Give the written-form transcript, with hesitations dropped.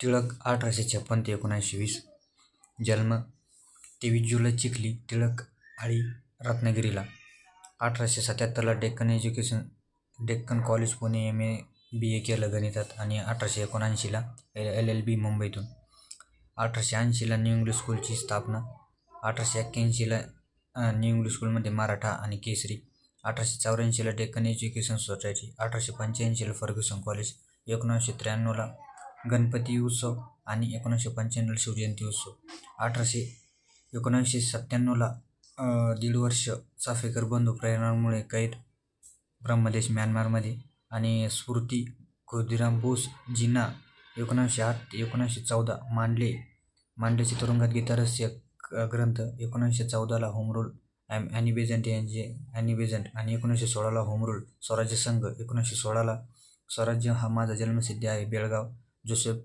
टिळक 1856 ते 1920. जन्म 23 जुलै चिखली, टिळक आळी, रत्नागिरीला. 1877ला Deccan college Pune MA BA केलं गणितात आणि 1879ला LLB मुंबईतून. 1880ला न्यू इंग्लिश स्कूलची स्थापना. 1881ला न्यू इंग्लिश स्कूलमध्ये मराठा आणि केसरी. 1884ला डेक्कन एज्युकेशन सोसायटी. 1885ला फर्ग्युसन कॉलेज. 1993ला गणपती उत्सव आणि 1995ला शिवजयंती उत्सव. 1997ला 1.5 वर्ष चाफेकर बंधू प्रयाणामुळे कैद, ब्रह्मदेश म्यानमारमध्ये. आणि स्फूर्ती खुदिराम बोस जिना 1908 ते 1914 मांडलेचे तुरुंगात गीतारहस्य ग्रंथ. 1914ला होम रूल ॲनी बेझंट आणि 1916ला होम रूल स्वराज्य संघ. 1916ला स्वराज्य हा माझा जन्मसिद्ध आहे बेळगाव. जोसेफ